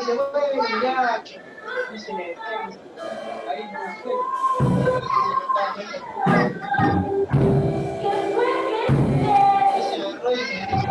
dice, bueno, mirá, dice, ahí no fue. Dice, agarró y me dice,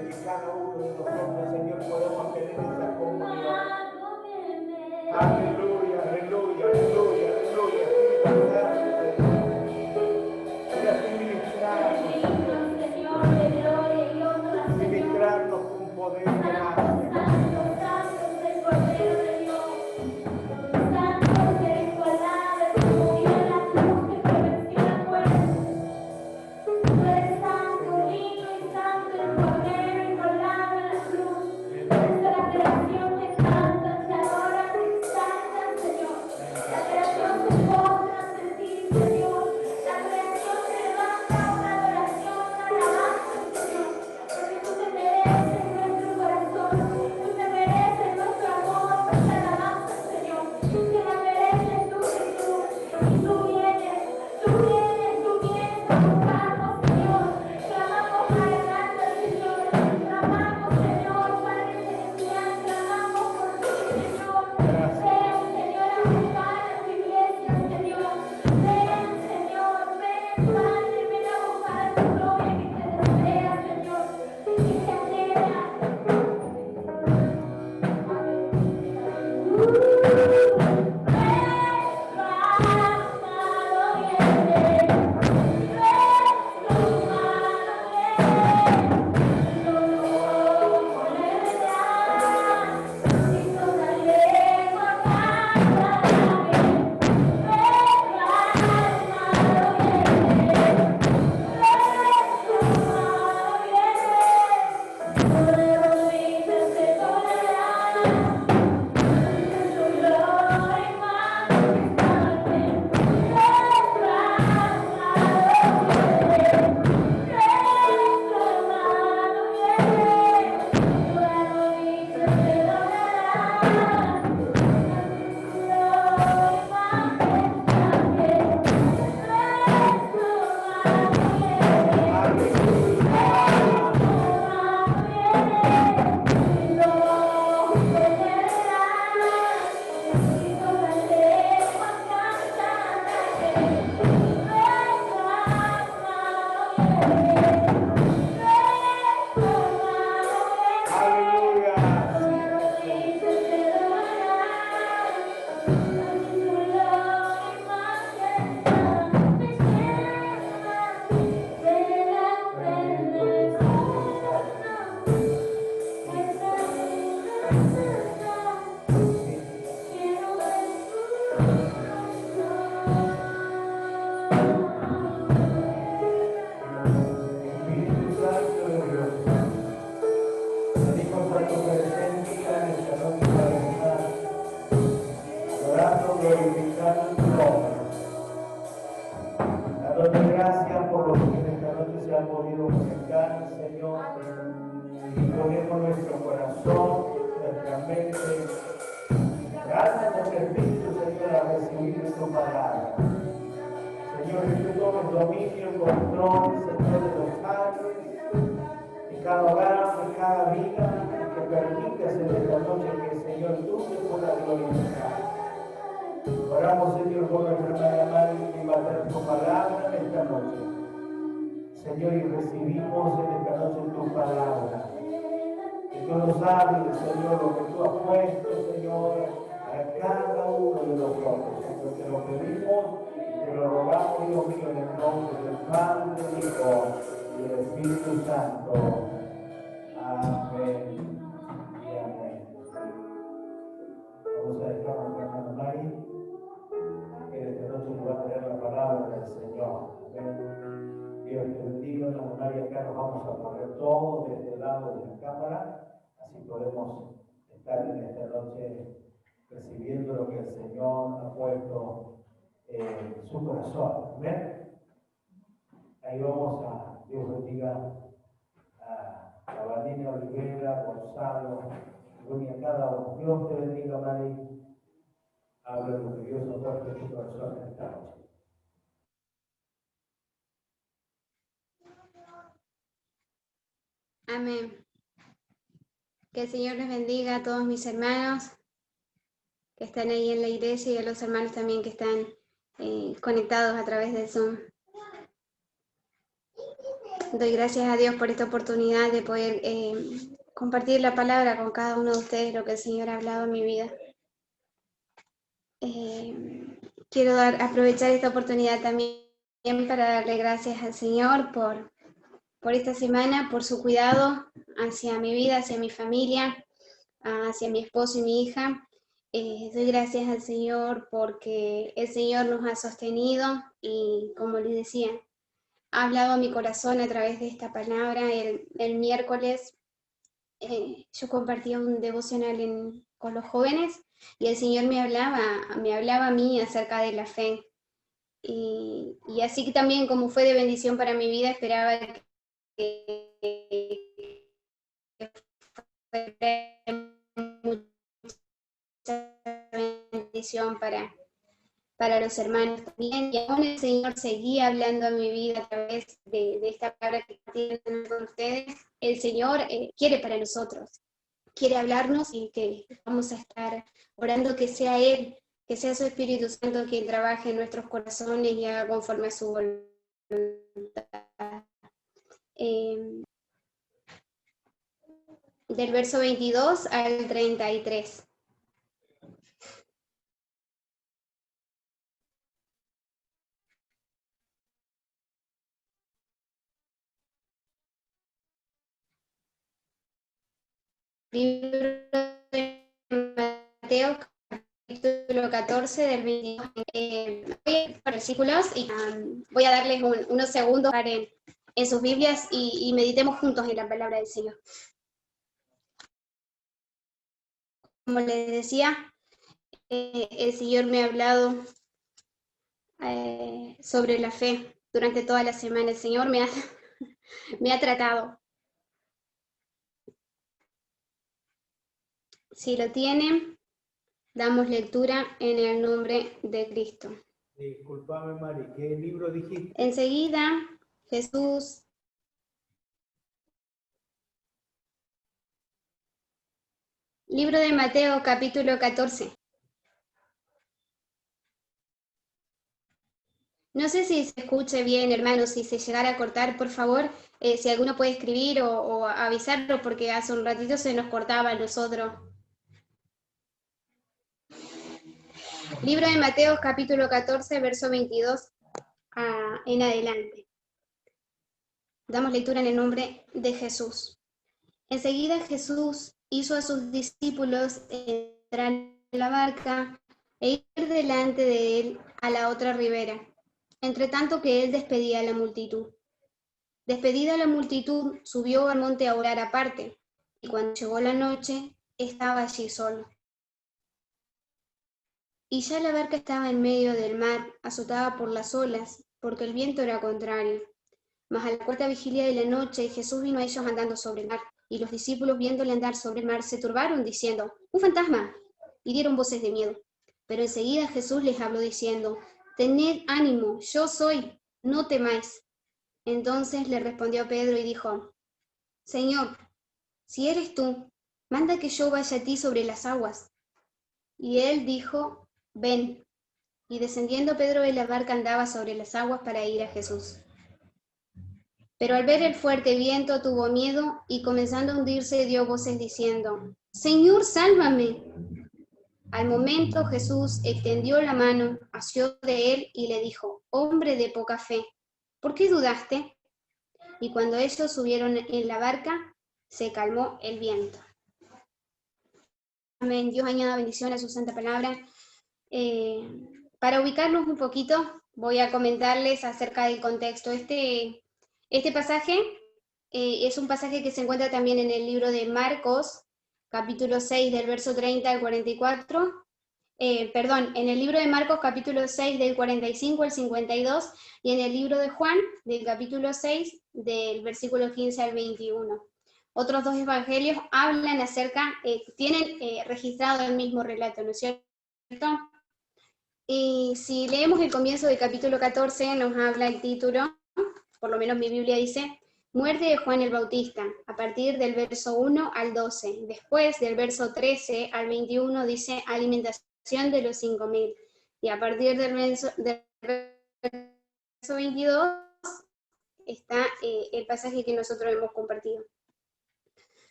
que cada uno de nosotros, Señor, podamos tener esa comunión. Aleluya, aleluya, aleluya, aleluya. Ministrarnos con poder de gracia. Señor, y recibimos en esta noche tu palabra. Que tú nos hables, Señor, lo que tú has puesto, Señor, a cada uno de nosotros. Señor, te lo pedimos, te lo rogamos, Dios mío, en el nombre del Padre, del Hijo y del Espíritu Santo. Amén y amén. Vamos a dejar a nuestra hermana Mari, que esta noche nos va a traer la palabra del Señor. Amén. Dios te bendiga, la María. Acá nos vamos a poner todos desde el lado de la cámara, así podemos estar en esta noche recibiendo lo que el Señor ha puesto en su corazón. ¿Amén? Ahí vamos a, Dios bendiga a Vanina Olivera, Gonzalo, y a cada uno. Dios te bendiga, María. Habla lo que Dios ha puesto en su corazón en esta noche. Amén. Que el Señor les bendiga a todos mis hermanos que están ahí en la iglesia y a los hermanos también que están conectados a través del Zoom. Doy gracias a Dios por esta oportunidad de poder compartir la palabra con cada uno de ustedes, lo que el Señor ha hablado en mi vida. Quiero aprovechar esta oportunidad también para darle gracias al Señor por esta semana, por su cuidado hacia mi vida, hacia mi familia, hacia mi esposo y mi hija. Doy gracias al Señor porque el Señor nos ha sostenido y, como les decía, ha hablado a mi corazón a través de esta palabra. El miércoles yo compartía un devocional con los jóvenes y el Señor me hablaba a mí acerca de la fe. Y así que también, como fue de bendición para mi vida, esperaba que fuera mucha bendición para los hermanos también, y aún el Señor seguía hablando a mi vida a través de esta palabra que tienen con ustedes. El Señor quiere para nosotros, quiere hablarnos y que vamos a estar orando que sea Él, que sea su Espíritu Santo quien trabaje en nuestros corazones y haga conforme a su voluntad. Del verso 22 al 33. Libro de Mateo, capítulo 14, del 22. Voy a ir por versículos y voy a darles unos segundos para en sus Biblias y meditemos juntos en la palabra del Señor. Como les decía, el Señor me ha hablado sobre la fe durante toda la semana. El Señor me ha tratado. Si lo tienen, damos lectura en el nombre de Cristo. Disculpame, Mari, ¿qué libro dijiste? Enseguida, Jesús Libro de Mateo, capítulo 14. No sé si se escuche bien, hermanos, si se llegara a cortar, por favor, si alguno puede escribir o avisarlo, porque hace un ratito se nos cortaba a nosotros. Libro de Mateo, capítulo 14, verso 22 en adelante. Damos lectura en el nombre de Jesús. Enseguida Jesús hizo a sus discípulos entrar en la barca e ir delante de él a la otra ribera, entre tanto que él despedía a la multitud. Despedida la multitud, subió al monte a orar aparte, y cuando llegó la noche, estaba allí solo. Y ya la barca estaba en medio del mar, azotada por las olas, porque el viento era contrario. Mas a la cuarta vigilia de la noche, Jesús vino a ellos andando sobre el mar, y los discípulos, viéndole andar sobre el mar, se turbaron, diciendo: ¡Un fantasma! Y dieron voces de miedo. Pero enseguida Jesús les habló diciendo: Tened ánimo, yo soy, no temáis. Entonces le respondió Pedro y dijo: Señor, si eres tú, manda que yo vaya a ti sobre las aguas. Y él dijo: Ven. Y descendiendo Pedro de la barca andaba sobre las aguas para ir a Jesús. Pero al ver el fuerte viento tuvo miedo y comenzando a hundirse dio voces diciendo: Señor, sálvame. Al momento Jesús extendió la mano, asió de él y le dijo: Hombre de poca fe, ¿por qué dudaste? Y cuando ellos subieron en la barca, se calmó el viento. Amén. Dios añada bendición a su santa palabra. Para ubicarnos un poquito, voy a comentarles acerca del contexto. Este pasaje es un pasaje que se encuentra también en el libro de Marcos, capítulo 6, del verso 30 al 44. En el libro de Marcos, capítulo 6, del 45 al 52, y en el libro de Juan, del capítulo 6, del versículo 15 al 21. Otros dos evangelios hablan acerca, tienen registrado el mismo relato, ¿no es cierto? Y si leemos el comienzo del capítulo 14, nos habla el título, por lo menos mi Biblia dice: Muerte de Juan el Bautista, a partir del verso 1 al 12. Después, del verso 13 al 21, dice: Alimentación de los 5.000. Y a partir del verso 22 está el pasaje que nosotros hemos compartido.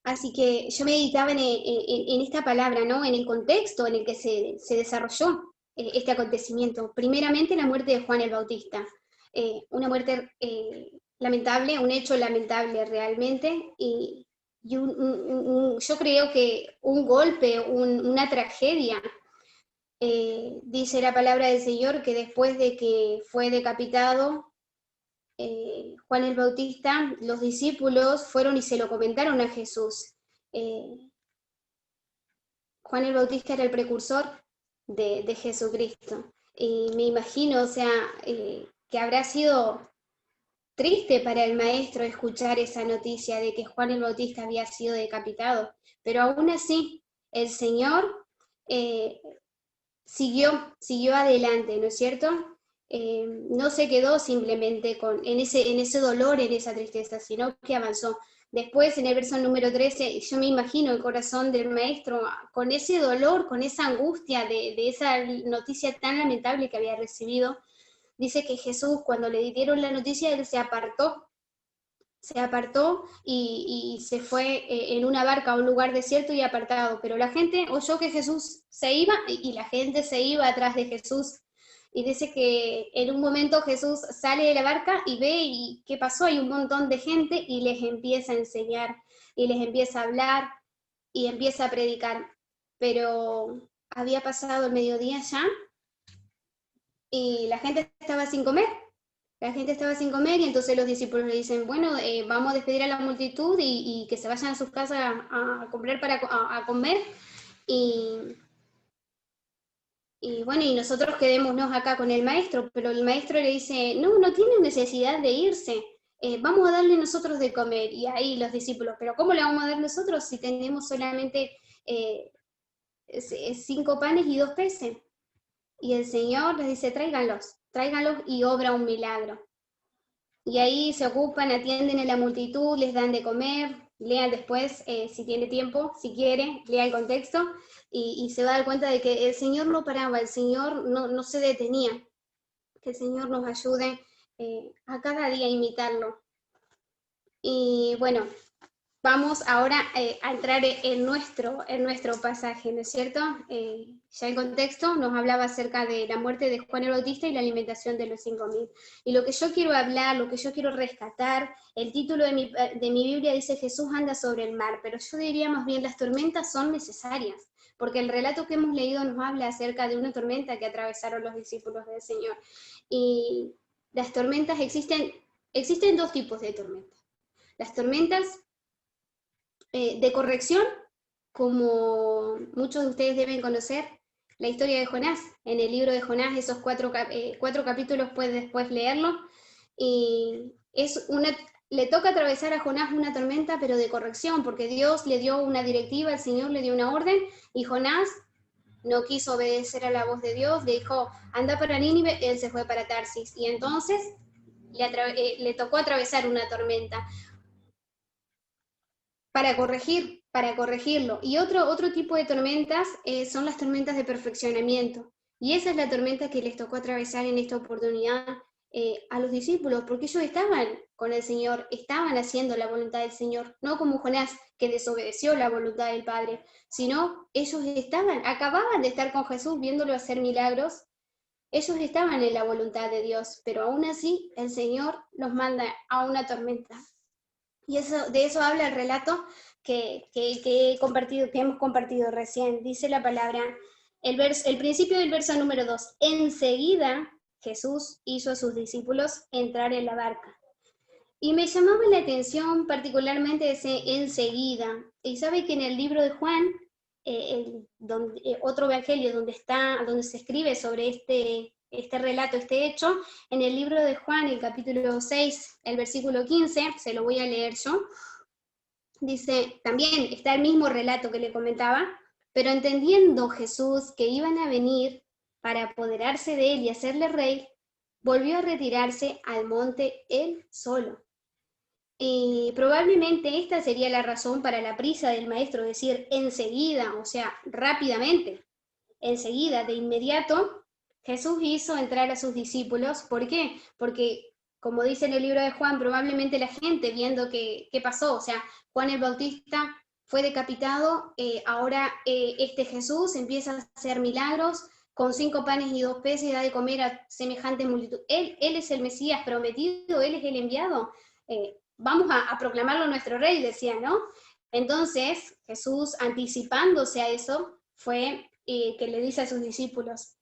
Así que yo meditaba en esta palabra, ¿no? En el contexto en el que se desarrolló este acontecimiento. Primeramente, la muerte de Juan el Bautista. Una muerte lamentable, un hecho lamentable realmente, y yo creo que un golpe, una tragedia. Dice la palabra del Señor que después de que fue decapitado Juan el Bautista, los discípulos fueron y se lo comentaron a Jesús. Juan el Bautista era el precursor de Jesucristo. Y me imagino, o sea, que habrá sido triste para el maestro escuchar esa noticia de que Juan el Bautista había sido decapitado, pero aún así el Señor siguió adelante, ¿no es cierto? No se quedó simplemente en ese dolor, en esa tristeza, sino que avanzó. Después, en el verso número 13, yo me imagino el corazón del maestro con ese dolor, con esa angustia de esa noticia tan lamentable que había recibido. Dice que Jesús, cuando le dieron la noticia, él se apartó y se fue en una barca a un lugar desierto y apartado, pero la gente oyó que Jesús se iba y la gente se iba atrás de Jesús. Y dice que en un momento Jesús sale de la barca y ve y qué pasó, hay un montón de gente y les empieza a enseñar y les empieza a hablar y empieza a predicar. Pero había pasado el mediodía ya y la gente estaba sin comer. La gente estaba sin comer y entonces los discípulos le dicen, bueno, vamos a despedir a la multitud y que se vayan a sus casas a comprar a comer y bueno, y nosotros quedémonos acá con el maestro, pero el maestro le dice, no tiene necesidad de irse, vamos a darle nosotros de comer. Y ahí los discípulos, pero ¿cómo le vamos a dar nosotros si tenemos solamente 5 panes y 2 peces? Y el Señor les dice, tráiganlos y obra un milagro. Y ahí se ocupan, atienden a la multitud, les dan de comer, lean después, si tiene tiempo, si quiere, lea el contexto, y se va a dar cuenta de que el Señor no paraba, el Señor no se detenía. Que el Señor nos ayude a cada día a imitarlo. Y bueno, vamos ahora a entrar en nuestro pasaje, ¿no es cierto? Ya el contexto nos hablaba acerca de la muerte de Juan el Bautista y la alimentación de los 5.000. Y lo que yo quiero hablar, lo que yo quiero rescatar, el título de mi Biblia dice Jesús anda sobre el mar, pero yo diría más bien las tormentas son necesarias, porque el relato que hemos leído nos habla acerca de una tormenta que atravesaron los discípulos del Señor. Y las tormentas existen 2 tipos de tormentas. Las tormentas de corrección, como muchos de ustedes deben conocer, la historia de Jonás. En el libro de Jonás, esos 4 capítulos puedes después leerlo, y le toca atravesar a Jonás una tormenta, pero de corrección, porque Dios le dio una directiva, el Señor le dio una orden, y Jonás no quiso obedecer a la voz de Dios, le dijo, anda para Nínive, él se fue para Tarsis, y entonces le tocó atravesar una tormenta para corregirlo. Y otro tipo de tormentas son las tormentas de perfeccionamiento. Y esa es la tormenta que les tocó atravesar en esta oportunidad a los discípulos, porque ellos estaban con el Señor, estaban haciendo la voluntad del Señor, no como Jonás, que desobedeció la voluntad del Padre, sino ellos acababan de estar con Jesús viéndolo hacer milagros. Ellos estaban en la voluntad de Dios, pero aún así el Señor los manda a una tormenta. Y de eso habla el relato que hemos compartido recién. Dice la palabra, el principio del verso número 2. Enseguida Jesús hizo a sus discípulos entrar en la barca. Y me llamaba la atención particularmente ese enseguida. Y sabe que en el libro de Juan, otro evangelio donde se escribe sobre este relato, este hecho, en el libro de Juan, el capítulo 6, el versículo 15, se lo voy a leer yo, dice, también está el mismo relato que le comentaba, pero entendiendo Jesús que iban a venir para apoderarse de él y hacerle rey, volvió a retirarse al monte él solo. Y probablemente esta sería la razón para la prisa del maestro, decir enseguida, o sea, rápidamente, enseguida, de inmediato, Jesús hizo entrar a sus discípulos. ¿Por qué? Porque como dice en el libro de Juan, probablemente la gente viendo qué pasó, o sea, Juan el Bautista fue decapitado, ahora este Jesús empieza a hacer milagros, con 5 panes y 2 peces da de comer a semejante multitud. Él es el Mesías prometido, Él es el enviado. Vamos a proclamarlo nuestro rey, decía, ¿no? Entonces, Jesús, anticipándose a eso, fue que le dice a sus discípulos,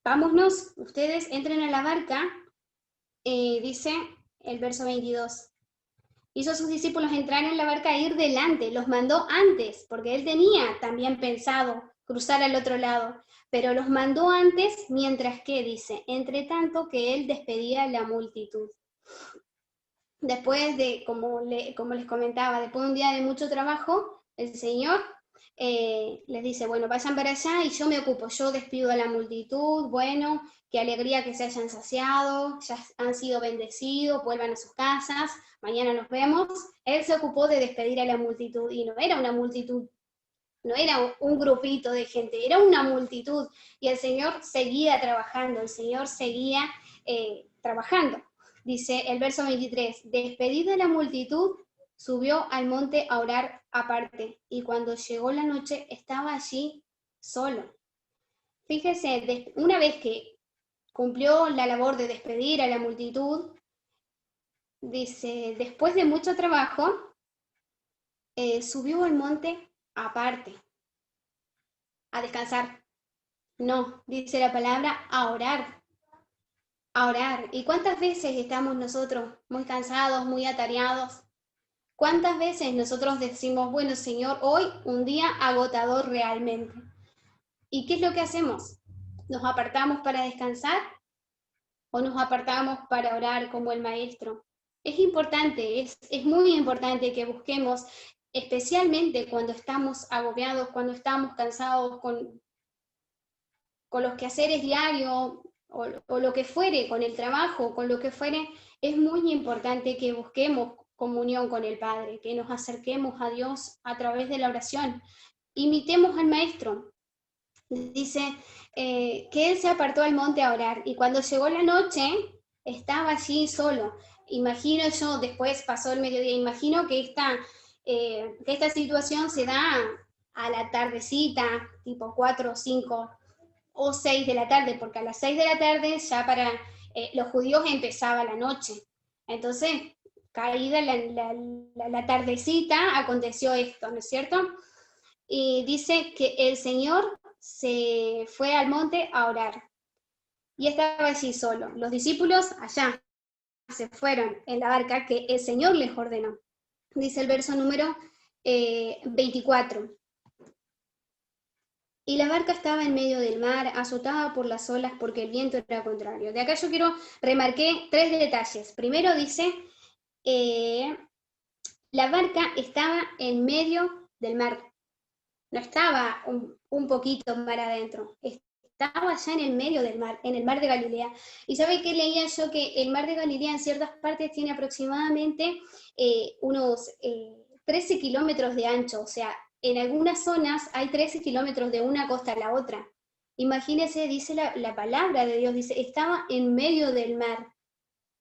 vámonos, ustedes entren a la barca, dice el verso 22. Hizo a sus discípulos entrar en la barca e ir delante, los mandó antes, porque él tenía también pensado cruzar al otro lado, pero los mandó antes, mientras que, dice, entre tanto que él despedía a la multitud. Después de, como les comentaba, después de un día de mucho trabajo, el Señor les dice, bueno, vayan para allá y yo me ocupo, yo despido a la multitud, bueno, qué alegría que se hayan saciado, ya han sido bendecidos, vuelvan a sus casas, mañana nos vemos. Él se ocupó de despedir a la multitud, y no era una multitud, no era un grupito de gente, era una multitud, y el Señor seguía trabajando, el Señor seguía trabajando. Dice el verso 23, despedida la multitud, subió al monte a orar aparte, y cuando llegó la noche estaba allí solo. Fíjese, una vez que cumplió la labor de despedir a la multitud, dice, después de mucho trabajo, subió al monte aparte, a descansar. No, dice la palabra, a orar. A orar. ¿Y cuántas veces estamos nosotros muy cansados, muy atareados? ¿Cuántas veces nosotros decimos, bueno, Señor, hoy un día agotador realmente? ¿Y qué es lo que hacemos? ¿Nos apartamos para descansar o nos apartamos para orar como el Maestro? Es importante, es muy importante que busquemos, especialmente cuando estamos agobiados, cuando estamos cansados con los quehaceres diarios, o lo que fuere, con el trabajo, con lo que fuere, es muy importante que busquemos comunión con el Padre, que nos acerquemos a Dios a través de la oración. Imitemos al Maestro. Dice que él se apartó al monte a orar, y cuando llegó la noche, estaba allí solo. Imagino yo, después pasó el mediodía, imagino que esta situación se da a la tardecita, tipo 4 o 5 o 6 de la tarde, porque a las 6 de la tarde ya para los judíos empezaba la noche. Entonces, caída la tardecita, aconteció esto, ¿no es cierto? Y dice que el Señor se fue al monte a orar, y estaba allí solo. Los discípulos allá se fueron en la barca que el Señor les ordenó. Dice el verso número 24. Y la barca estaba en medio del mar, azotada por las olas porque el viento era contrario. De acá yo quiero remarcar 3 detalles. Primero dice, la barca estaba en medio del mar. No estaba un poquito mar adentro, estaba allá en el medio del mar, en el mar de Galilea. Y ¿sabe qué leía yo? Que el mar de Galilea en ciertas partes tiene aproximadamente unos 13 kilómetros de ancho, o sea, en algunas zonas hay 13 kilómetros de una costa a la otra. Imagínense, dice la palabra de Dios, dice, estaba en medio del mar.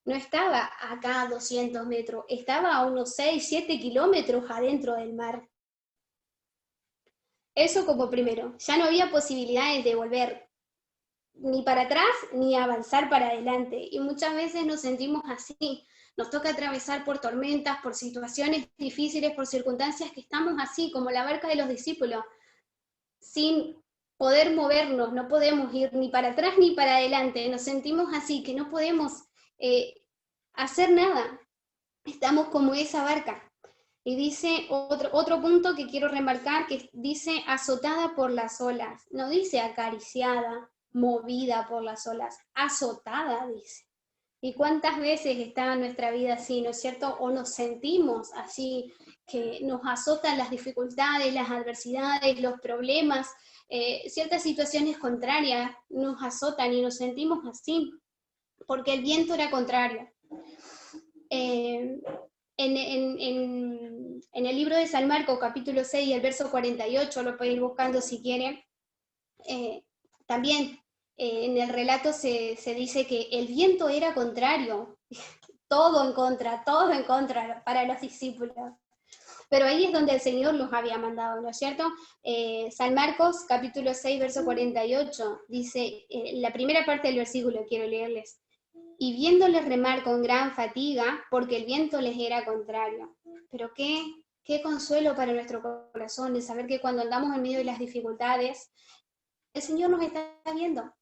No estaba acá a 200 metros, estaba a unos 6, 7 kilómetros adentro del mar. Eso como primero. Ya no había posibilidades de volver ni para atrás ni avanzar para adelante. Y muchas veces nos sentimos así. Nos toca atravesar por tormentas, por situaciones difíciles, por circunstancias que estamos así, como la barca de los discípulos, sin poder movernos, no podemos ir ni para atrás ni para adelante. Nos sentimos así, que no podemos hacer nada. Estamos como esa barca. Y dice otro punto que quiero remarcar, que dice azotada por las olas. No dice acariciada, movida por las olas, azotada dice. ¿Y cuántas veces está en nuestra vida así, no es cierto? O nos sentimos así, que nos azotan las dificultades, las adversidades, los problemas, ciertas situaciones contrarias nos azotan y nos sentimos así, porque el viento era contrario. En el libro de San Marcos, capítulo 6, el verso 48, lo puede ir buscando si quiere, también en el relato se dice que el viento era contrario. todo en contra para los discípulos. Pero ahí es donde el Señor los había mandado, ¿no es cierto? San Marcos, capítulo 6, verso 48, dice, la primera parte del versículo quiero leerles. Y viéndoles remar con gran fatiga, porque el viento les era contrario. Pero qué consuelo para nuestro corazón de saber que cuando andamos en medio de las dificultades, el Señor nos está viendo,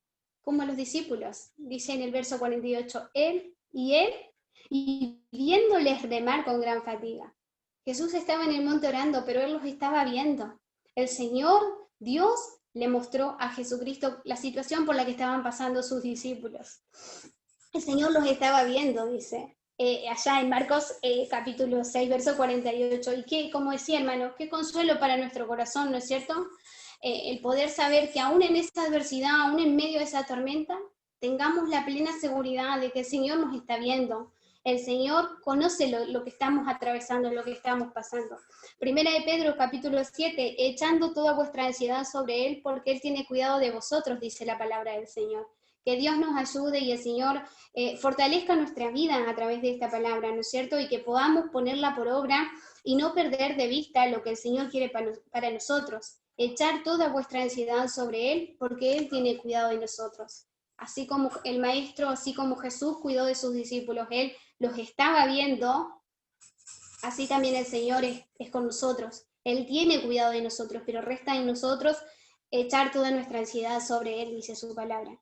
como a los discípulos. Dice en el verso 48, Él, y viéndoles remar con gran fatiga. Jesús estaba en el monte orando, pero Él los estaba viendo. El Señor, Dios, le mostró a Jesucristo la situación por la que estaban pasando sus discípulos. El Señor los estaba viendo, dice, allá en Marcos capítulo 6, verso 48. Y que, como decía hermano, qué consuelo para nuestro corazón, ¿no es cierto? El poder saber que aún en esa adversidad, aún en medio de esa tormenta, tengamos la plena seguridad de que el Señor nos está viendo. El Señor conoce lo que estamos atravesando, lo que estamos pasando. Primera de Pedro, capítulo 7, echando toda vuestra ansiedad sobre Él, porque Él tiene cuidado de vosotros, dice la palabra del Señor. Que Dios nos ayude y el Señor fortalezca nuestra vida a través de esta palabra, ¿no es cierto? Y que podamos ponerla por obra y no perder de vista lo que el Señor quiere para nosotros. Echar toda vuestra ansiedad sobre Él, porque Él tiene cuidado de nosotros. Así como el Maestro, así como Jesús cuidó de sus discípulos, Él los estaba viendo, así también el Señor es con nosotros. Él tiene cuidado de nosotros, pero resta en nosotros echar toda nuestra ansiedad sobre Él, dice su palabra.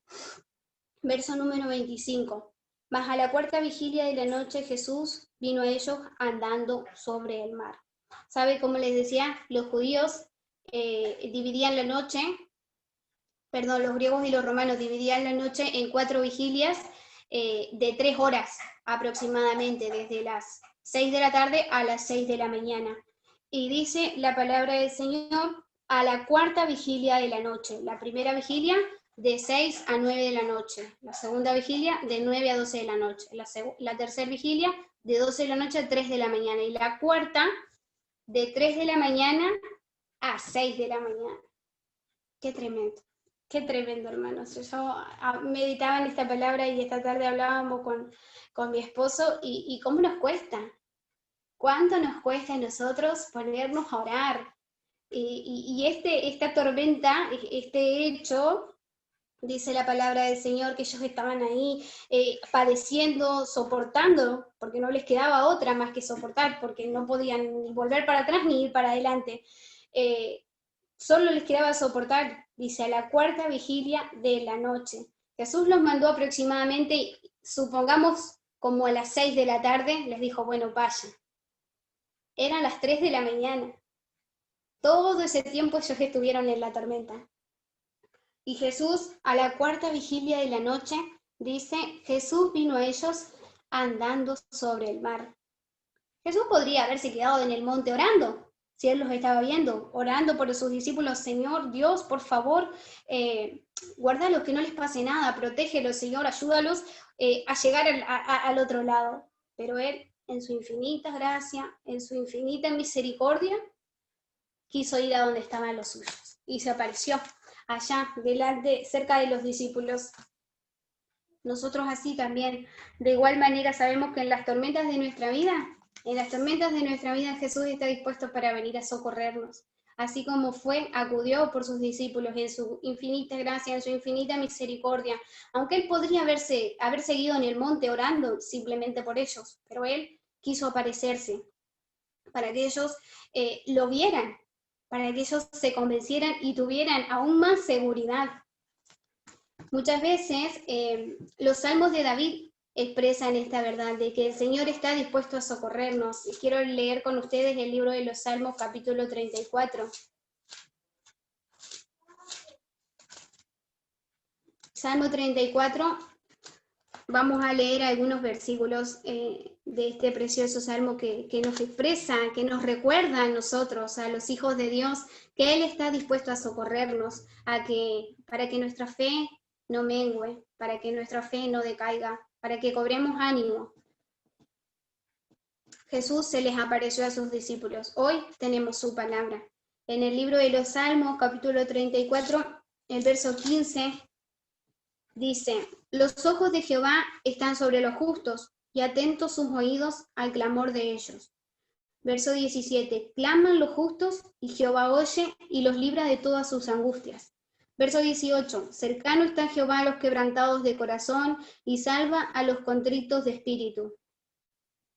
Verso número 25. Mas a la cuarta vigilia de la noche Jesús vino a ellos andando sobre el mar. ¿Sabe? Como les decía, los judíos dividían la noche, los griegos y los romanos dividían la noche en 4 vigilias de 3 horas aproximadamente, desde las 6 de la tarde a las 6 de la mañana. Y dice la palabra del Señor, a la cuarta vigilia de la noche. La primera vigilia de 6 a 9 de la noche, la segunda vigilia de 9 a 12 de la noche, la tercera vigilia de 12 de la noche a 3 de la mañana, y la cuarta de 3 de la mañana a 6 de la mañana. Qué tremendo, hermanos. Yo meditaba en esta palabra y esta tarde hablábamos con mi esposo y cómo nos cuesta, cuánto nos cuesta a nosotros ponernos a orar. Y esta tormenta, este hecho, dice la palabra del Señor que ellos estaban ahí padeciendo, soportando, porque no les quedaba otra más que soportar, porque no podían ni volver para atrás ni ir para adelante. Solo les quedaba soportar, dice, a la cuarta vigilia de la noche. Jesús los mandó aproximadamente, supongamos, como a las 6 de la tarde, les dijo, bueno, vayan. Eran las 3 de la mañana. Todo ese tiempo ellos estuvieron en la tormenta. Y Jesús, a la cuarta vigilia de la noche, dice, Jesús vino a ellos andando sobre el mar. Jesús podría haberse quedado en el monte orando, si Él los estaba viendo, orando por sus discípulos. Señor, Dios, por favor, guárdalos, que no les pase nada, protégelos, Señor, ayúdalos a llegar al otro lado. Pero Él, en su infinita gracia, en su infinita misericordia, quiso ir a donde estaban los suyos, y se apareció allá, cerca de los discípulos. Nosotros así también, de igual manera, sabemos que en las tormentas de nuestra vida, Jesús está dispuesto para venir a socorrernos. Así como acudió por sus discípulos en su infinita gracia, en su infinita misericordia, aunque Él podría haber seguido en el monte orando simplemente por ellos, pero Él quiso aparecerse para que ellos lo vieran, para que ellos se convencieran y tuvieran aún más seguridad. Muchas veces los salmos de David expresan esta verdad, de que el Señor está dispuesto a socorrernos. Y quiero leer con ustedes el libro de los Salmos, capítulo 34. Salmo 34, vamos a leer algunos versículos de este precioso salmo que nos expresa, que nos recuerda a nosotros, a los hijos de Dios, que Él está dispuesto a socorrernos, para que nuestra fe no mengue, para que nuestra fe no decaiga, para que cobremos ánimo. Jesús se les apareció a sus discípulos. Hoy tenemos su palabra. En el libro de los Salmos, capítulo 34, el verso 15, dice, los ojos de Jehová están sobre los justos, y atentos sus oídos al clamor de ellos. Verso 17, claman los justos y Jehová oye y los libra de todas sus angustias. Verso 18, cercano está Jehová a los quebrantados de corazón y salva a los contritos de espíritu.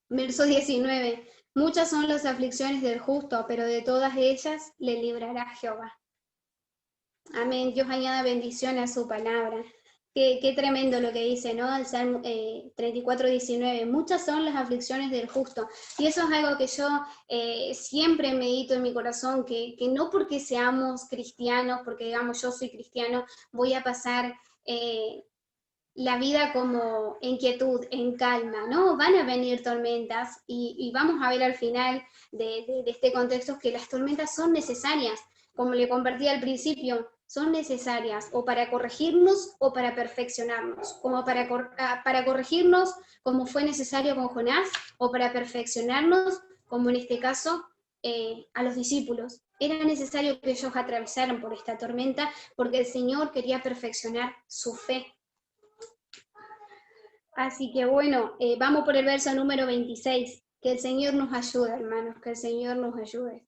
Verso 19, muchas son las aflicciones del justo, pero de todas ellas le librará Jehová. Amén. Dios añada bendición a su palabra. Qué tremendo lo que dice, ¿no? El Salmo 34, 19. Muchas son las aflicciones del justo. Y eso es algo que yo siempre medito en mi corazón, que no porque seamos cristianos, porque digamos yo soy cristiano, voy a pasar la vida como en quietud, en calma, ¿no? Van a venir tormentas y vamos a ver al final de este contexto que las tormentas son necesarias. Como le compartí al principio, son necesarias o para corregirnos o para perfeccionarnos, como para corregirnos como fue necesario con Jonás, o para perfeccionarnos, como en este caso, a los discípulos. Era necesario que ellos atravesaran por esta tormenta porque el Señor quería perfeccionar su fe. Así que bueno, vamos por el verso número 26. Que el Señor nos ayude, hermanos, que el Señor nos ayude.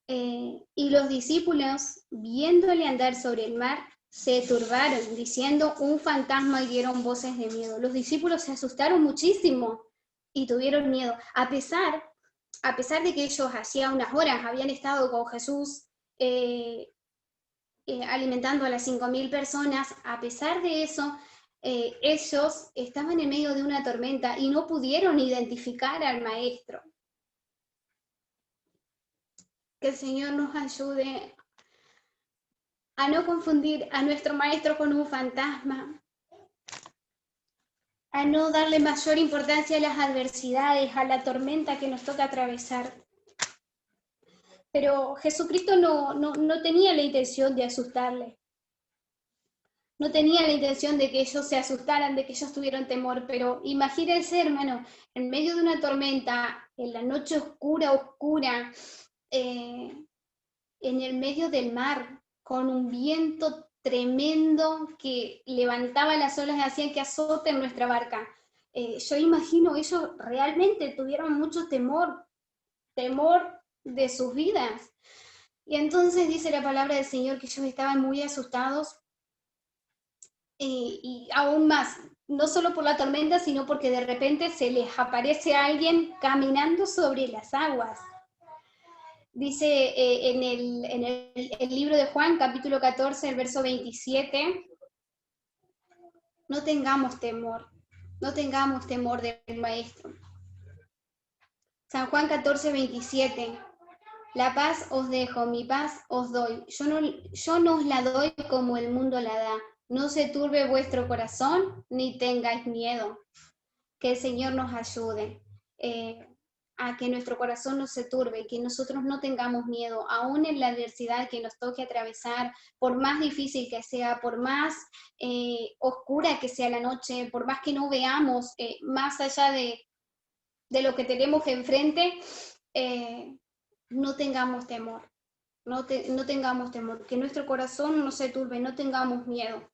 Y los discípulos, viéndole andar sobre el mar, se turbaron, diciendo un fantasma, y dieron voces de miedo. Los discípulos se asustaron muchísimo y tuvieron miedo, a pesar de que ellos hacía unas horas habían estado con Jesús alimentando a las 5.000 personas. A pesar de eso, ellos estaban en medio de una tormenta y no pudieron identificar al maestro. Que el Señor nos ayude a no confundir a nuestro maestro con un fantasma, a no darle mayor importancia a las adversidades, a la tormenta que nos toca atravesar. Pero Jesucristo no tenía la intención de asustarle. No tenía la intención de que ellos se asustaran, de que ellos tuvieran temor, pero imagínense, hermano, en medio de una tormenta, en la noche oscura, en el medio del mar, con un viento tremendo que levantaba las olas y hacían que azoten nuestra barca. Yo imagino, ellos realmente tuvieron mucho temor de sus vidas. Y entonces dice la palabra del Señor que ellos estaban muy asustados, y aún más, no solo por la tormenta, sino porque de repente se les aparece alguien caminando sobre las aguas. Dice en el libro de Juan, capítulo 14, el verso 27, no tengamos temor del Maestro. San Juan 14, 27, la paz os dejo, mi paz os doy, yo no os la doy como el mundo la da, no se turbe vuestro corazón, ni tengáis miedo. Que el Señor nos ayude a que nuestro corazón no se turbe, que nosotros no tengamos miedo, aún en la adversidad que nos toque atravesar, por más difícil que sea, por más oscura que sea la noche, por más que no veamos más allá de lo que tenemos enfrente, no tengamos temor, no tengamos temor, que nuestro corazón no se turbe, no tengamos miedo.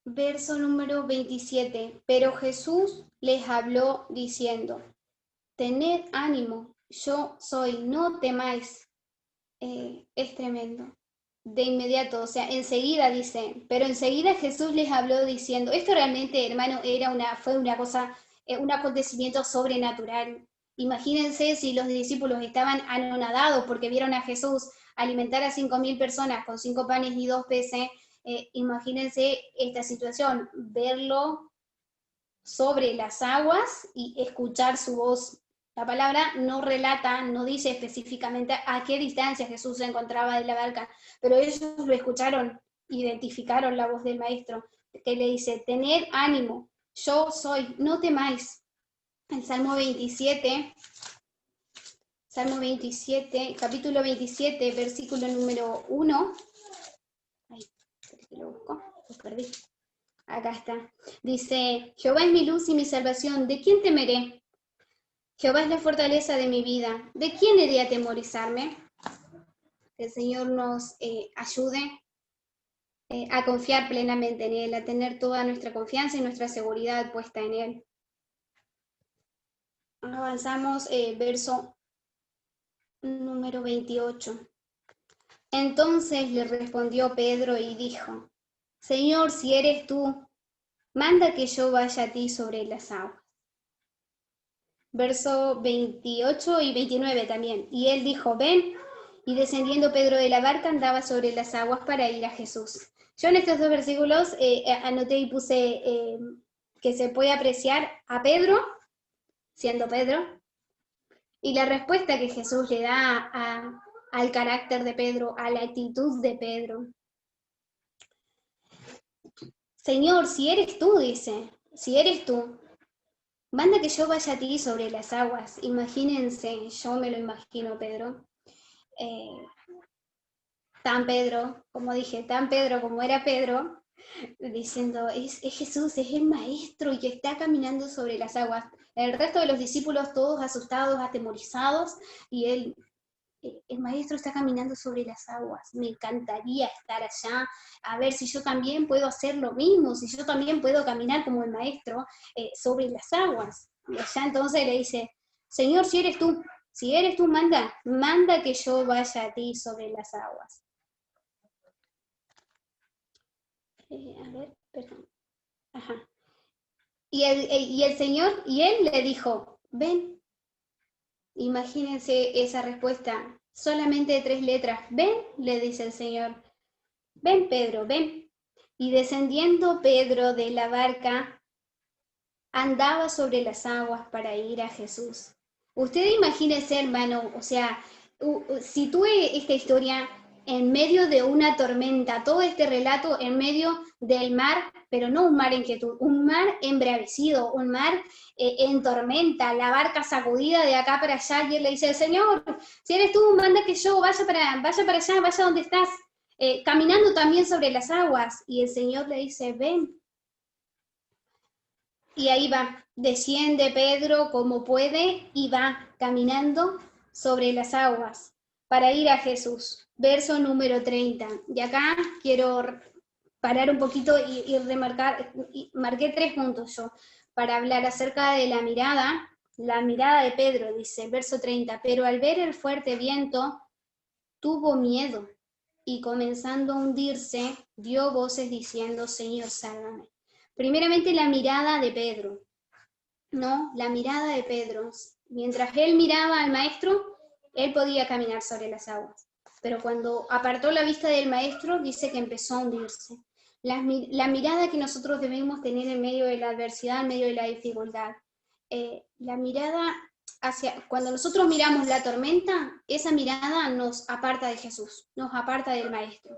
Verso número 27, pero Jesús les habló diciendo, tened ánimo, yo soy, no temáis. Es tremendo. De inmediato, o sea, enseguida dice, pero enseguida Jesús les habló diciendo, esto realmente, hermano, fue una cosa, un acontecimiento sobrenatural. Imagínense si los discípulos estaban anonadados porque vieron a Jesús alimentar a 5.000 personas con 5 panes y 2 peces. Imagínense esta situación, verlo sobre las aguas y escuchar su voz. La palabra no relata, no dice específicamente a qué distancia Jesús se encontraba de la barca, pero ellos lo escucharon, identificaron la voz del Maestro, que le dice, tened ánimo, yo soy, no temáis. El Salmo 27, capítulo 27, versículo número 1. Lo busco, lo perdí. Acá está. Dice, Jehová es mi luz y mi salvación, ¿de quién temeré? Jehová es la fortaleza de mi vida, ¿de quién he de atemorizarme? Que el Señor nos ayude a confiar plenamente en Él, a tener toda nuestra confianza y nuestra seguridad puesta en Él. Avanzamos, verso número 28. Entonces le respondió Pedro y dijo: Señor, si eres tú, manda que yo vaya a ti sobre las aguas. Verso 28 y 29 también. Y él dijo: ven. Y descendiendo Pedro de la barca andaba sobre las aguas para ir a Jesús. Yo en estos dos versículos anoté y puse que se puede apreciar a Pedro, siendo Pedro, y la respuesta que Jesús le da al carácter de Pedro, a la actitud de Pedro. Señor, si eres tú, dice, si eres tú, manda que yo vaya a ti sobre las aguas. Imagínense, yo me lo imagino, Pedro. Tan Pedro, como dije, tan Pedro como era Pedro, diciendo, es Jesús, es el maestro y que está caminando sobre las aguas. El resto de los discípulos todos asustados, atemorizados, y él, el maestro está caminando sobre las aguas. Me encantaría estar allá, a ver si yo también puedo hacer lo mismo, si yo también puedo caminar como el maestro sobre las aguas. Y allá entonces le dice: Señor, si eres tú, manda que yo vaya a ti sobre las aguas. A ver, perdón. Ajá. Y el Señor, y él le dijo: ven. Imagínense esa respuesta, solamente 3 letras. Ven, le dice el Señor. Ven, Pedro, ven. Y descendiendo Pedro de la barca, andaba sobre las aguas para ir a Jesús. Usted imagínese, hermano, o sea, sitúe esta historia en medio de una tormenta, todo este relato en medio del mar, pero no un mar en quietud, un mar embravecido, un mar en tormenta, la barca sacudida de acá para allá, y él le dice: Señor, si eres tú, manda que yo vaya para allá, vaya donde estás, caminando también sobre las aguas. Y el Señor le dice: ven. Y ahí va, desciende Pedro como puede y va caminando sobre las aguas para ir a Jesús. Verso número 30. Y acá quiero parar un poquito y remarcar, marqué 3 puntos yo, para hablar acerca de la mirada de Pedro, dice, verso 30. Pero al ver el fuerte viento, tuvo miedo y comenzando a hundirse, dio voces diciendo: Señor, sálvame. Primeramente la mirada de Pedro, ¿no? La mirada de Pedro. Mientras él miraba al maestro, él podía caminar sobre las aguas. Pero cuando apartó la vista del maestro, dice que empezó a hundirse. La mirada que nosotros debemos tener en medio de la adversidad, en medio de la dificultad. La mirada cuando nosotros miramos la tormenta, esa mirada nos aparta de Jesús, nos aparta del maestro.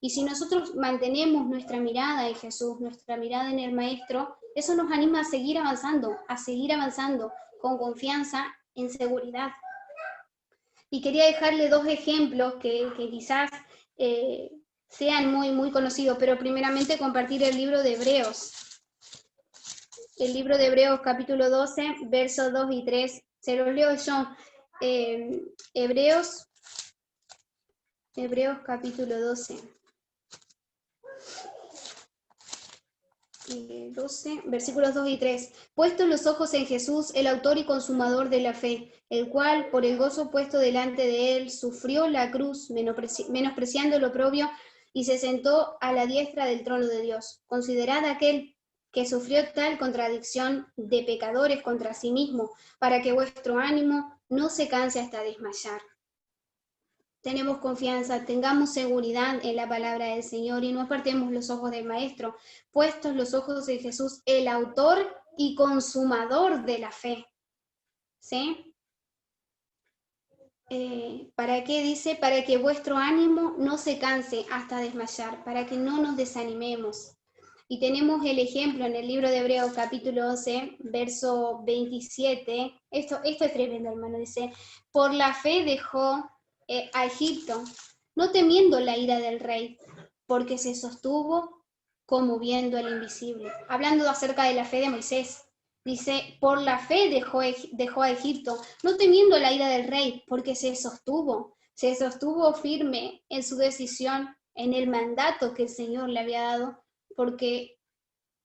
Y si nosotros mantenemos nuestra mirada en Jesús, nuestra mirada en el Maestro, eso nos anima a seguir avanzando con confianza, en seguridad. Y quería dejarle 2 ejemplos que quizás sean muy, muy conocidos, pero primeramente compartir el libro de Hebreos. El libro de Hebreos capítulo 12, versos 2 y 3. Se los leo yo. Hebreos capítulo 12. 12, versículos 2 y 3. Puestos los ojos en Jesús, el autor y consumador de la fe, el cual, por el gozo puesto delante de él, sufrió la cruz, menospreciando lo oprobio, y se sentó a la diestra del trono de Dios. Considerad aquel que sufrió tal contradicción de pecadores contra sí mismo, para que vuestro ánimo no se canse hasta desmayar. Tenemos confianza, tengamos seguridad en la palabra del Señor y no apartemos los ojos del Maestro, puestos los ojos en Jesús, el autor y consumador de la fe. ¿Sí? ¿Para qué dice? Para que vuestro ánimo no se canse hasta desmayar, para que no nos desanimemos. Y tenemos el ejemplo en el libro de Hebreos capítulo 11, verso 27. Esto es tremendo, hermano. Dice: por la fe dejó a Egipto, no temiendo la ira del rey, porque se sostuvo como viendo al invisible. Hablando acerca de la fe de Moisés, dice: por la fe dejó a Egipto, no temiendo la ira del rey, porque se sostuvo firme en su decisión en el mandato que el Señor le había dado, porque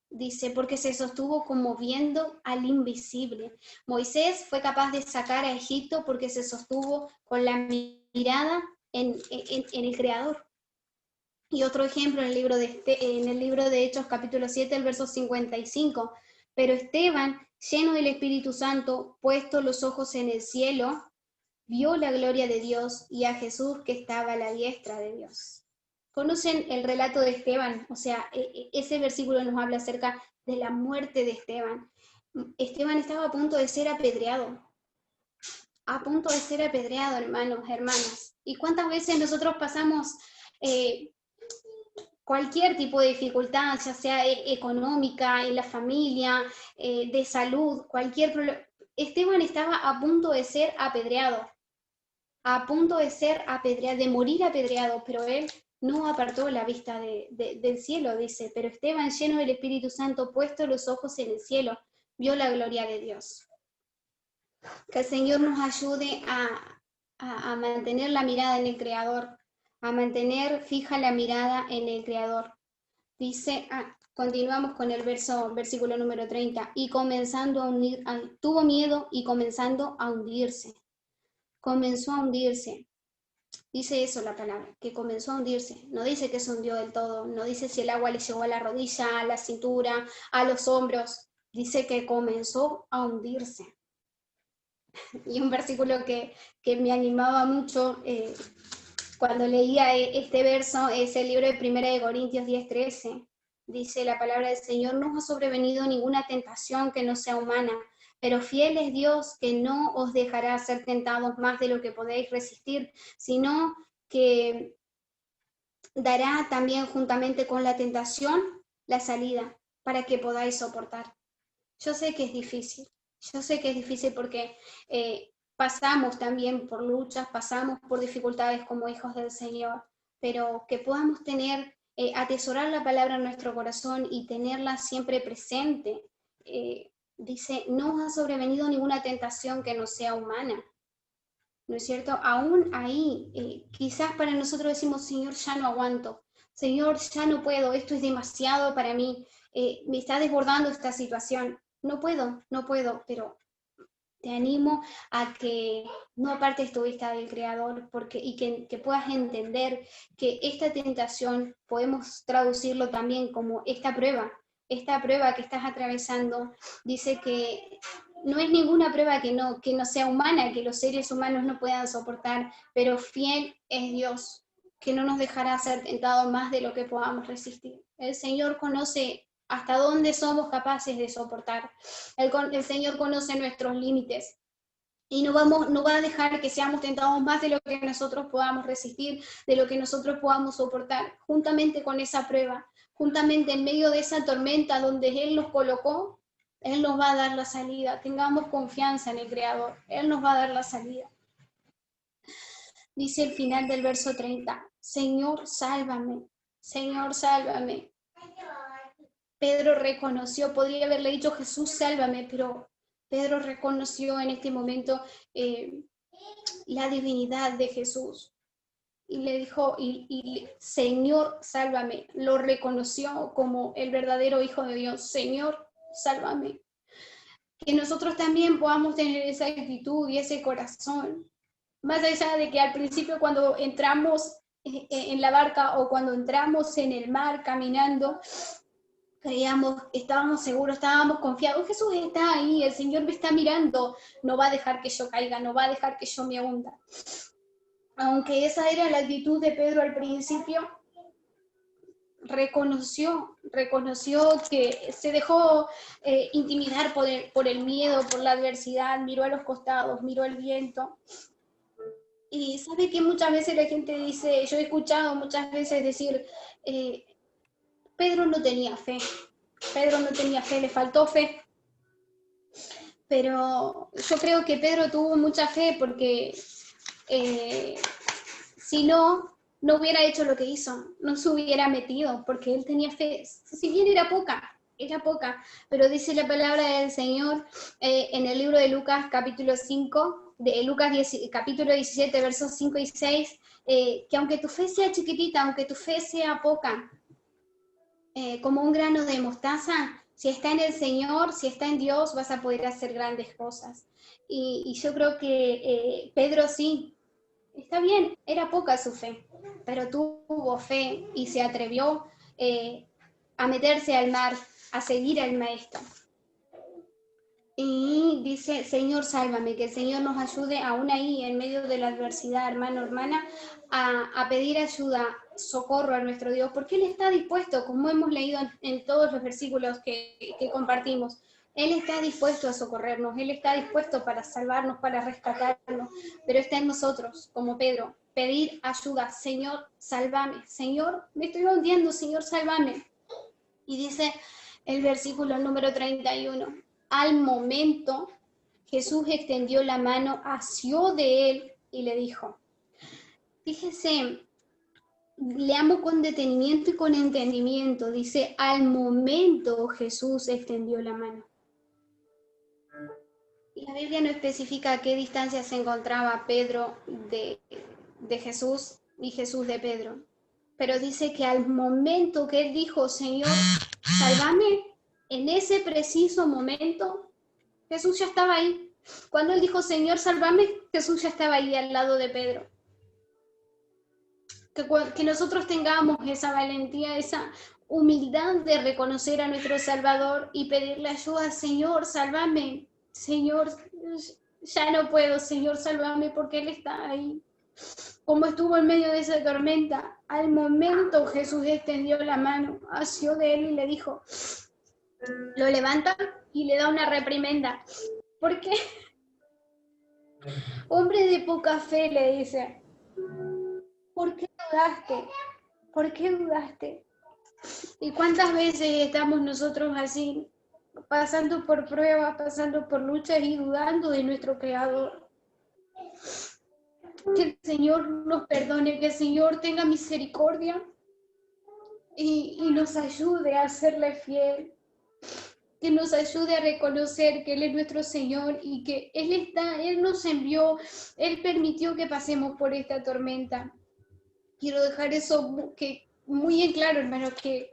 dice, porque se sostuvo como viendo al invisible. Moisés fue capaz de sacar a Egipto porque se sostuvo con la mirada en el Creador. Y otro ejemplo en el libro de Hechos capítulo 7, el verso 55. Pero Esteban, lleno del Espíritu Santo, puesto los ojos en el cielo, vio la gloria de Dios y a Jesús que estaba a la diestra de Dios. ¿Conocen el relato de Esteban? O sea, ese versículo nos habla acerca de la muerte de Esteban. Esteban estaba a punto de ser apedreado. A punto de ser apedreado, hermanos, hermanas. ¿Y cuántas veces nosotros pasamos cualquier tipo de dificultad, ya sea económica, en la familia, de salud, cualquier problema? Esteban estaba a punto de ser apedreado. A punto de ser apedreado, de morir apedreado, pero él no apartó la vista del cielo, dice, pero Esteban, lleno del Espíritu Santo, puesto los ojos en el cielo, vio la gloria de Dios. Que el Señor nos ayude a mantener la mirada en el Creador, a mantener fija la mirada en el Creador. Dice, continuamos con el versículo número 30, y comenzando a hundir, tuvo miedo y comenzando a hundirse. Comenzó a hundirse. Dice eso la palabra, que comenzó a hundirse. No dice que se hundió del todo, no dice si el agua le llegó a la rodilla, a la cintura, a los hombros. Dice que comenzó a hundirse. Y un versículo que me animaba mucho cuando leía este verso es el libro de 1 Corintios 10:13. Dice la palabra del Señor, no os ha sobrevenido ninguna tentación que no sea humana, pero fiel es Dios que no os dejará ser tentados más de lo que podéis resistir, sino que dará también juntamente con la tentación la salida para que podáis soportar. Yo sé que es difícil porque pasamos también por luchas, pasamos por dificultades como hijos del Señor, pero que podamos tener, atesorar la palabra en nuestro corazón y tenerla siempre presente. Dice, no os ha sobrevenido ninguna tentación que no sea humana, ¿no es cierto? Aún ahí, quizás para nosotros decimos, Señor, ya no aguanto, Señor, ya no puedo, esto es demasiado para mí, me está desbordando esta situación, no puedo, pero te animo a que no apartes tu vista del Creador y que puedas entender que esta tentación podemos traducirlo también como esta prueba que estás atravesando. Dice que no es ninguna prueba que no sea humana, que los seres humanos no puedan soportar, pero fiel es Dios, que no nos dejará ser tentados más de lo que podamos resistir. El Señor conoce hasta dónde somos capaces de soportar. El Señor conoce nuestros límites y no va a dejar que seamos tentados más de lo que nosotros podamos resistir, de lo que nosotros podamos soportar. Juntamente con esa prueba, juntamente en medio de esa tormenta donde Él nos colocó, Él nos va a dar la salida. Tengamos confianza en el Creador, Él nos va a dar la salida. Dice el final del verso 30, Señor, sálvame, Señor, sálvame. Pedro reconoció, podría haberle dicho Jesús, sálvame, pero Pedro reconoció en este momento la divinidad de Jesús. Y le dijo, Señor, sálvame. Lo reconoció como el verdadero Hijo de Dios. Señor, sálvame. Que nosotros también podamos tener esa actitud y ese corazón. Más allá de que al principio cuando entramos en la barca o cuando entramos en el mar caminando, creíamos, estábamos seguros, estábamos confiados, Jesús está ahí, el Señor me está mirando, no va a dejar que yo caiga, no va a dejar que yo me hunda. Aunque esa era la actitud de Pedro al principio, reconoció que se dejó intimidar por el miedo, por la adversidad, miró a los costados, miró el viento. Y sabe que muchas veces la gente dice, yo he escuchado muchas veces decir, Pedro no tenía fe, le faltó fe. Pero yo creo que Pedro tuvo mucha fe porque si no hubiera hecho lo que hizo, no se hubiera metido, porque él tenía fe, si bien era poca, pero dice la palabra del Señor en el libro de Lucas capítulo 5, capítulo 17, versos 5 y 6, que aunque tu fe sea chiquitita, aunque tu fe sea poca, como un grano de mostaza, si está en el Señor, si está en Dios, vas a poder hacer grandes cosas. Y yo creo que Pedro sí, está bien, era poca su fe, pero tuvo fe y se atrevió a meterse al mar, a seguir al maestro. Y dice, Señor, sálvame, que el Señor nos ayude aún ahí, en medio de la adversidad, hermano, hermana, a pedir ayuda, socorro a nuestro Dios, porque Él está dispuesto, como hemos leído en todos los versículos que compartimos, Él está dispuesto a socorrernos, Él está dispuesto para salvarnos, para rescatarnos, pero está en nosotros, como Pedro, pedir ayuda, Señor, sálvame, Señor, me estoy hundiendo, Señor, sálvame. Y dice el versículo número 31, al momento Jesús extendió la mano, asió de él y le dijo, fíjese, leamos con detenimiento y con entendimiento, dice, al momento Jesús extendió la mano. La Biblia no especifica a qué distancia se encontraba Pedro de Jesús y Jesús de Pedro, pero dice que al momento que él dijo, Señor, sálvame, en ese preciso momento, Jesús ya estaba ahí. Cuando él dijo, Señor, sálvame, Jesús ya estaba ahí al lado de Pedro. Que nosotros tengamos esa valentía, esa humildad de reconocer a nuestro Salvador y pedirle ayuda, Señor, sálvame, Señor, ya no puedo, Señor, sálvame, porque Él está ahí. Como estuvo en medio de esa tormenta, al momento Jesús extendió la mano, asió de él y le dijo, lo levanta y le da una reprimenda. ¿Por qué? Hombre de poca fe, le dice, ¿por qué dudaste? ¿Por qué dudaste? ¿Y cuántas veces estamos nosotros así, pasando por pruebas, pasando por luchas y dudando de nuestro Creador? Que el Señor nos perdone, que el Señor tenga misericordia y nos ayude a serle fiel, que nos ayude a reconocer que Él es nuestro Señor y que Él nos envió, Él permitió que pasemos por esta tormenta. Quiero dejar eso muy en claro, hermano, que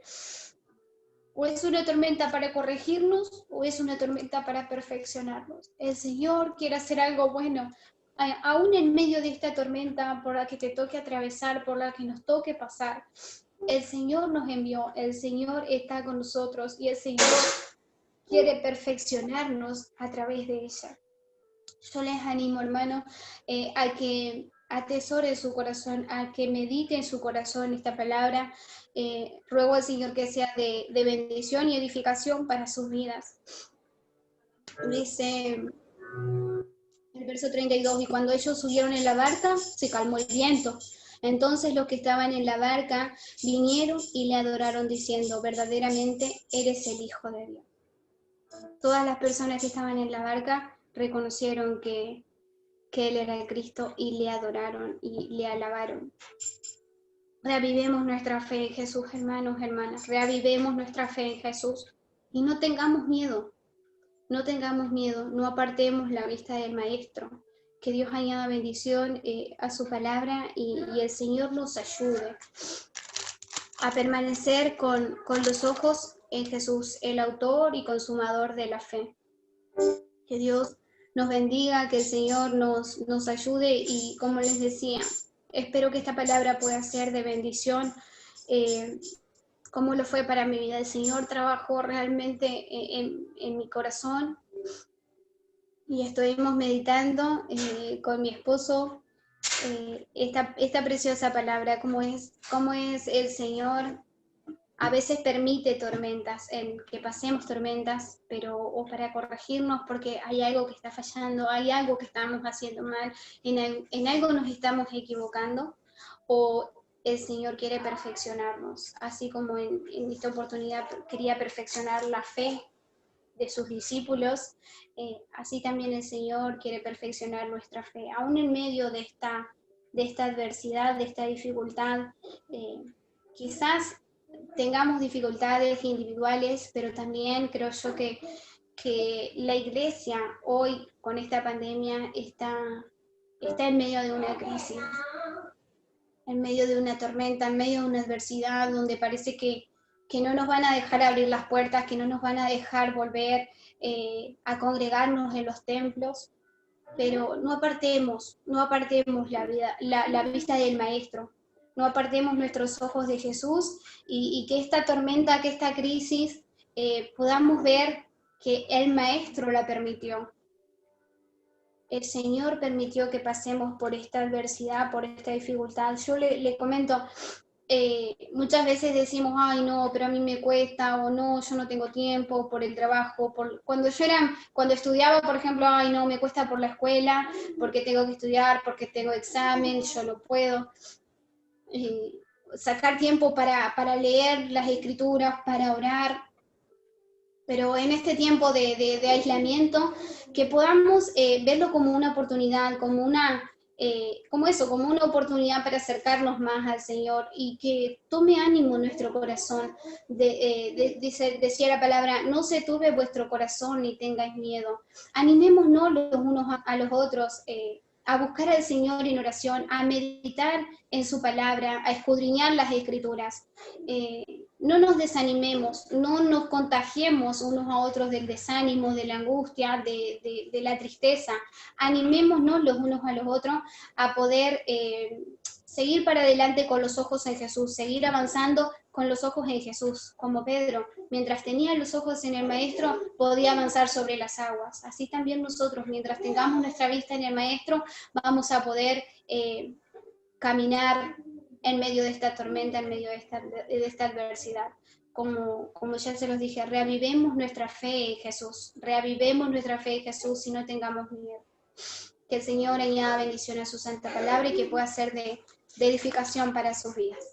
o es una tormenta para corregirnos o es una tormenta para perfeccionarnos. El Señor quiere hacer algo bueno, aún en medio de esta tormenta por la que te toque atravesar, por la que nos toque pasar. El Señor nos envió, el Señor está con nosotros y el Señor quiere perfeccionarnos a través de ella. Yo les animo, hermano, a que atesore su corazón, a que medite en su corazón esta palabra. Ruego al Señor que sea de bendición y edificación para sus vidas. Dice el verso 32, y cuando ellos subieron en la barca, se calmó el viento. Entonces los que estaban en la barca vinieron y le adoraron diciendo, verdaderamente eres el Hijo de Dios. Todas las personas que estaban en la barca reconocieron que Él era el Cristo y le adoraron y le alabaron. Reavivemos nuestra fe en Jesús, hermanos, hermanas. Reavivemos nuestra fe en Jesús y no tengamos miedo. No tengamos miedo, no apartemos la vista del Maestro. Que Dios añada bendición a su palabra y el Señor nos ayude a permanecer con los ojos en Jesús, el autor y consumador de la fe. Que Dios nos bendiga, que el Señor nos ayude y, como les decía, espero que esta palabra pueda ser de bendición, como lo fue para mi vida. El Señor trabajó realmente en mi corazón y estuvimos meditando con mi esposo esta preciosa palabra, cómo es el Señor. A veces permite tormentas, que pasemos tormentas, pero o para corregirnos porque hay algo que está fallando, hay algo que estamos haciendo mal, en algo nos estamos equivocando, o el Señor quiere perfeccionarnos, así como en esta oportunidad quería perfeccionar la fe de sus discípulos, así también el Señor quiere perfeccionar nuestra fe, aún en medio de esta adversidad, de esta dificultad. Quizás tengamos dificultades individuales, pero también creo yo que la iglesia hoy con esta pandemia está en medio de una crisis. en medio de una tormenta, en medio de una adversidad, donde parece que no nos van a dejar abrir las puertas, que no nos van a dejar volver a congregarnos en los templos, pero no apartemos la vista del Maestro, no apartemos nuestros ojos de Jesús y que esta tormenta, que esta crisis, podamos ver que el Maestro la permitió. El Señor permitió que pasemos por esta adversidad, por esta dificultad. Yo le comento, muchas veces decimos, ay no, pero a mí me cuesta, o no, yo no tengo tiempo por el trabajo. Cuando estudiaba, por ejemplo, ay no, me cuesta por la escuela, porque tengo que estudiar, porque tengo examen, yo no puedo. Sacar tiempo para leer las escrituras, para orar. Pero en este tiempo de aislamiento, que podamos verlo como una oportunidad, como una oportunidad para acercarnos más al Señor, y que tome ánimo nuestro corazón. Decía la palabra, no se turbe vuestro corazón ni tengáis miedo. Animémonos los unos a los otros, a buscar al Señor en oración, a meditar en su palabra, a escudriñar las Escrituras. No nos desanimemos, no nos contagiemos unos a otros del desánimo, de la angustia, de la tristeza. Animémonos los unos a los otros a poder seguir para adelante con los ojos en Jesús, seguir avanzando con los ojos en Jesús, como Pedro. Mientras tenía los ojos en el Maestro, podía avanzar sobre las aguas. Así también nosotros, mientras tengamos nuestra vista en el Maestro, vamos a poder caminar en medio de esta tormenta, en medio de esta adversidad. Como ya se los dije, reavivemos nuestra fe en Jesús, reavivemos nuestra fe en Jesús y no tengamos miedo. Que el Señor añada bendición a su santa palabra y que pueda ser de edificación para sus vidas.